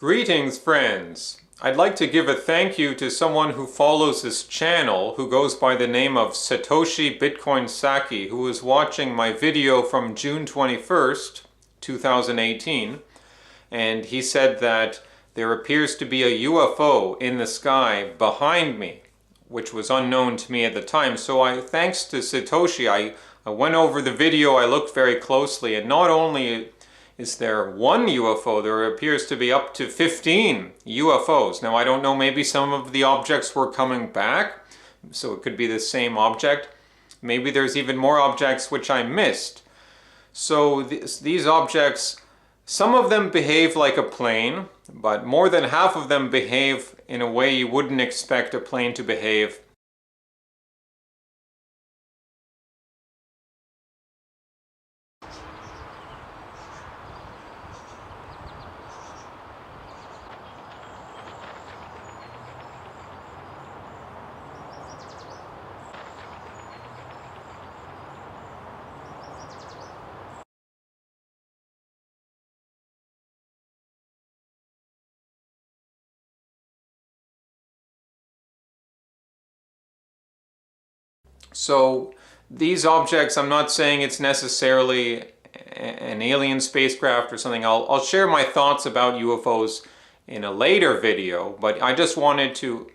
Greetings, friends. I'd like to give a thank you to someone who follows this channel who goes by the name of Satoshi Bitcoin Saki, who was watching my video from June 21st, 2018, and he said that there appears to be a UFO in the sky behind me, which was unknown to me at the time. So thanks to Satoshi, I went over the video, I looked very closely, and not only is there one UFO, there appears to be up to 15 UFOs. Now I don't know, maybe some of the objects were coming back, so it could be the same object. Maybe there's even more objects which I missed. So these objects, some of them behave like a plane, but more than half of them behave in a way you wouldn't expect a plane to behave. So these objects, I'm not saying it's necessarily an alien spacecraft or something. I'll share my thoughts about UFOs in a later video, but I just wanted to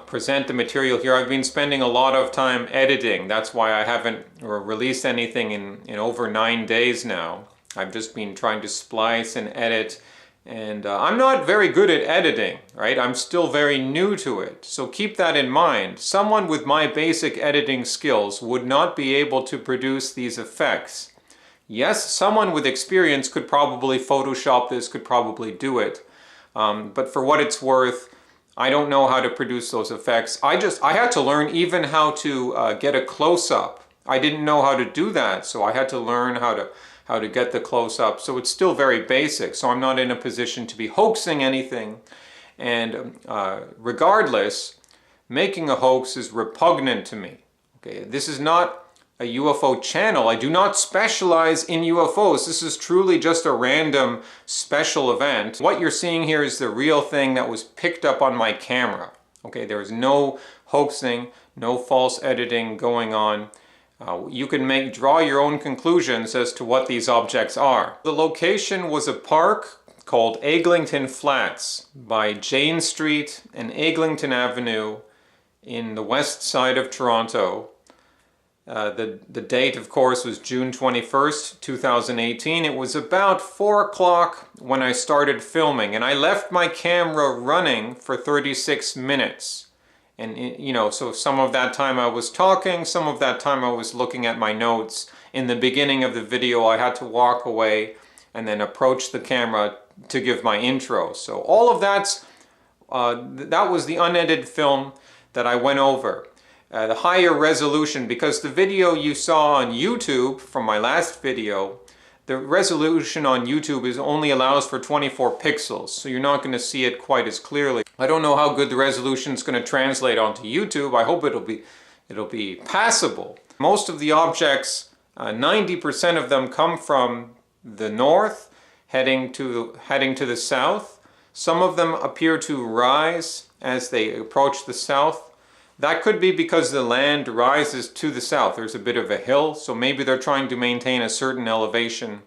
present the material here. I've been spending a lot of time editing. That's why I haven't released anything in over 9 days now. I've just been trying to splice and edit. And I'm not very good at editing, right? I'm still very new to it. So keep that in mind. Someone with my basic editing skills would not be able to produce these effects. Yes, someone with experience could probably Photoshop this, could probably do it. But for what it's worth, I don't know how to produce those effects. I had to learn even how to get a close-up. I didn't know how to do that, so I had to learn how to get the close-up. So it's still very basic, so I'm not in a position to be hoaxing anything. And regardless, making a hoax is repugnant to me. Okay, this is not a UFO channel. I do not specialize in UFOs. This is truly just a random special event. What you're seeing here is the real thing that was picked up on my camera. Okay, there is no hoaxing, no false editing going on. You can draw your own conclusions as to what these objects are. The location was a park called Eglinton Flats by Jane Street and Eglinton Avenue in the west side of Toronto. The date, of course, was June 21st, 2018. It was about 4 o'clock when I started filming, and I left my camera running for 36 minutes. And, you know, so some of that time I was talking, some of that time I was looking at my notes. In the beginning of the video, I had to walk away and then approach the camera to give my intro. So all of that was the unedited film that I went over. The higher resolution, because the video you saw on YouTube from my last video, the resolution on YouTube only allows for 24 pixels, so you're not going to see it quite as clearly. I don't know how good the resolution is going to translate onto YouTube. I hope it'll be passable. Most of the objects, 90% of them come from the north, heading to the south. Some of them appear to rise as they approach the south. That could be because the land rises to the south. There's a bit of a hill, so maybe they're trying to maintain a certain elevation.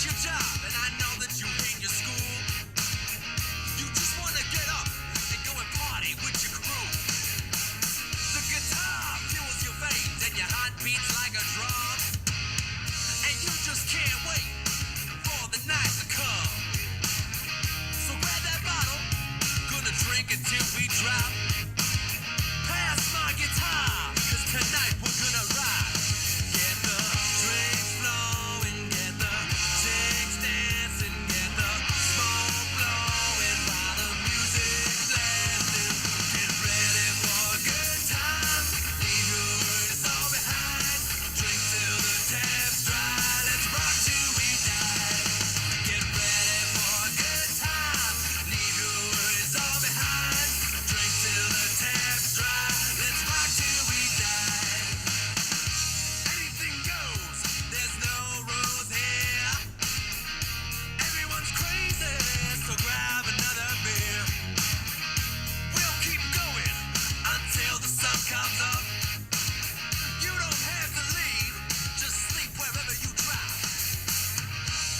your job, and I know that you hate your school. You just wanna get up and go and party with your crew. The guitar fuels your veins and your heart beats like a drum. And you just can't wait for the night to come. So grab that bottle, gonna drink until we drop. Pass my guitar, 'cause tonight we're gonna rock. Get the drinks flowing, get the chicks dancing, get the smoke blowing while the music's blasting. Get ready for a good time, leave your worries all behind. Drink till the tap's dry, let's rock till we die. Get ready for a good time, leave your worries all behind. Drink till the tap's dry, let's rock till we die. Anything goes, there's no rules here. Everyone's crazy, so grab another beer. We'll keep going until the sun comes up. You don't have to leave, just sleep wherever you drop.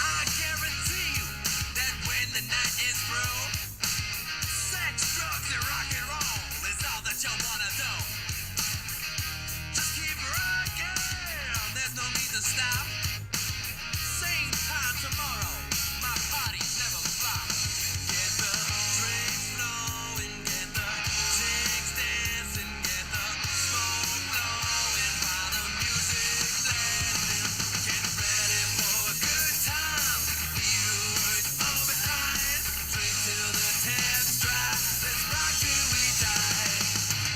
I guarantee you that when the night is through, sex, drugs, and rock and roll is all that you wanna do. Just keep rocking, there's no need to stop. Same time tomorrow, my parties never flop. Get the drinks flowing, get the chicks dancing, get the smoke blowing while the music's blasting. Get ready for a good time, leave your worries all behind. Drink till the tap's dry, let's rock till we die.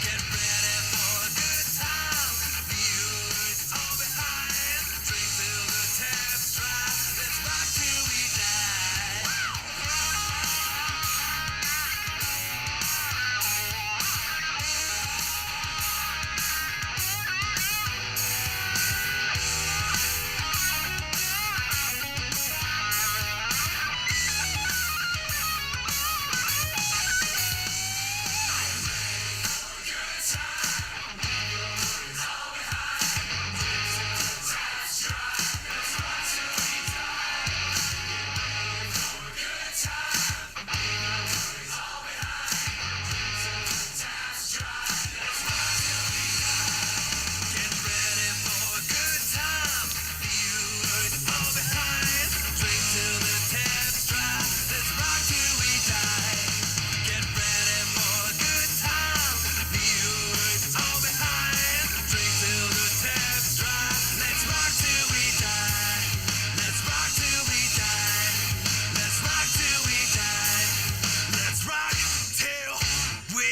Get ready for a good time, leave your worries all behind. Drink till the tap's dry, let's rock till we die. Get ready for a good time, leave your worries all behind. Drink till the tap's dry, let's rock till we die. Get ready for a good time, leave your worries all behind. Drink till the tap's dry, let's rock till we die. Let's rock till we die. Let's rock till we die. Let's rock till we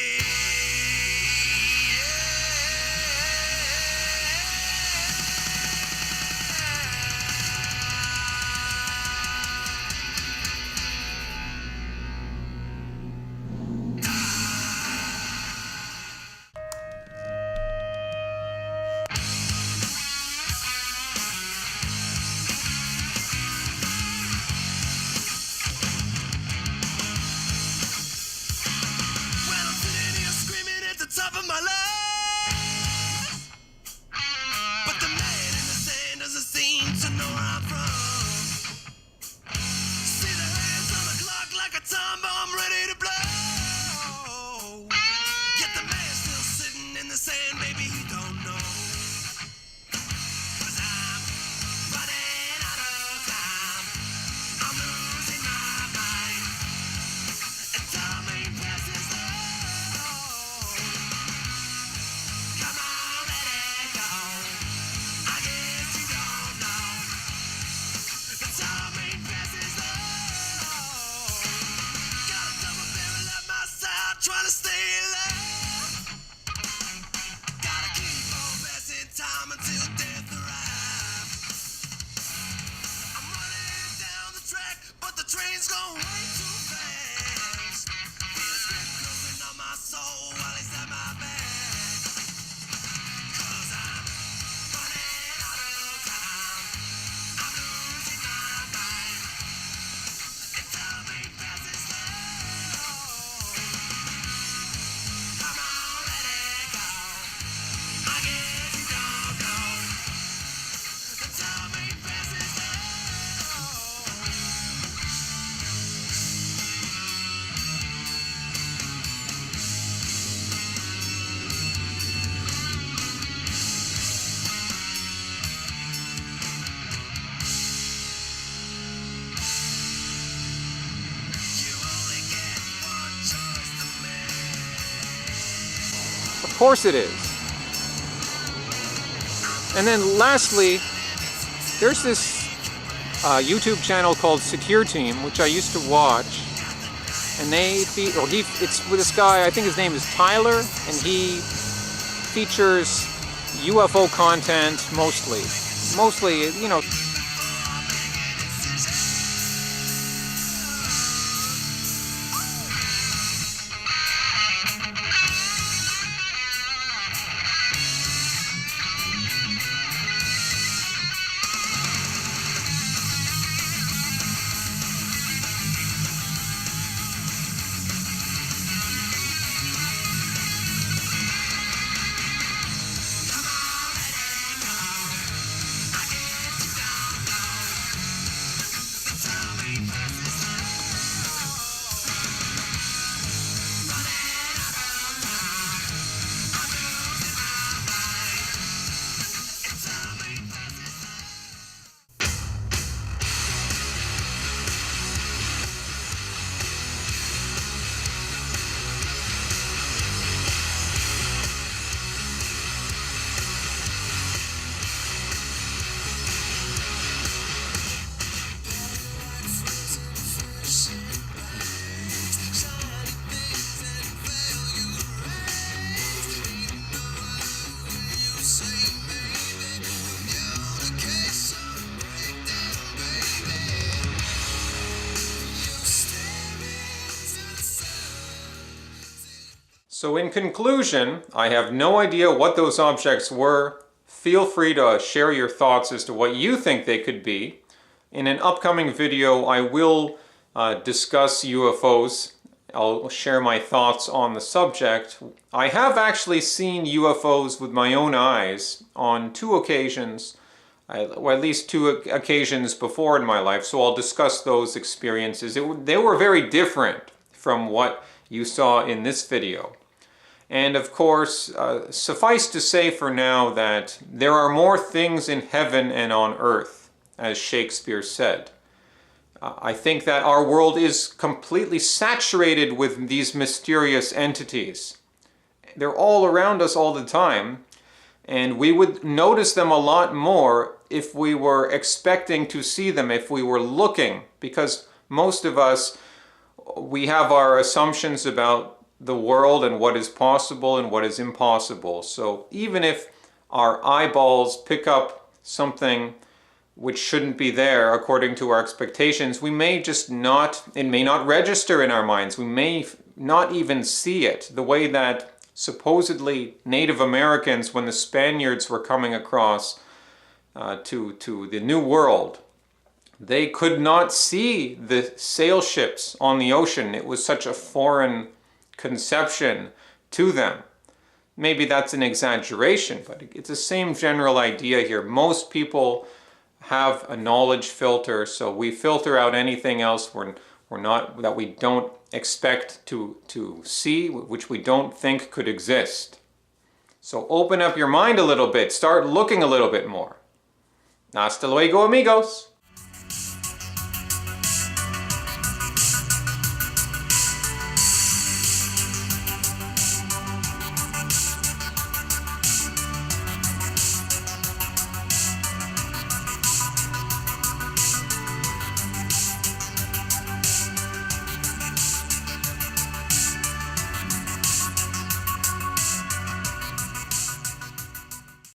Well, I'm sitting here screaming at the top of my lungs, but the man in the sand doesn't seem to know where I'm from. See the hands on the clock like a time bomb ready to blow. Yet the man's still sitting in the sand, maybe he don't know. 'Cause I'm running out of time, I'm losing my mind, and time ain't passing slow. Come on, let it go, I guess you don't know. The time ain't passing slow. Got a double barrel at my side, trying to stay alive. Gotta keep on passing time until death arrives. I'm running down the track, but the train's going way too fast. Feel the script closing on my soul while it's at my back. 'Cause I'm running out of time, I'm losing my mind, and time ain't passing slow. course it is. And then lastly, there's this YouTube channel called Secure Team, which I used to watch, and it's with this guy, I think his name is Tyler, and he features UFO content mostly, you know. So in conclusion, I have no idea what those objects were. Feel free to share your thoughts as to what you think they could be. In an upcoming video, I will discuss UFOs. I'll share my thoughts on the subject. I have actually seen UFOs with my own eyes on 2 occasions, or at least 2 occasions before in my life, so I'll discuss those experiences. They were very different from what you saw in this video. And of course, suffice to say for now that there are more things in heaven and on earth, as Shakespeare said. I think that our world is completely saturated with these mysterious entities. They're all around us all the time, and we would notice them a lot more if we were expecting to see them, if we were looking, because most of us, we have our assumptions about the world and what is possible and what is impossible. So even if our eyeballs pick up something which shouldn't be there according to our expectations, we may just not, it may not register in our minds. We may not even see it. The way that supposedly Native Americans, when the Spaniards were coming across to the New World, they could not see the sail ships on the ocean. It was such a foreign conception to them. Maybe that's an exaggeration, but it's the same general idea here. Most people have a knowledge filter, so we filter out anything else that we don't expect to see, which we don't think could exist. So open up your mind a little bit, start looking a little bit more. Hasta luego, amigos.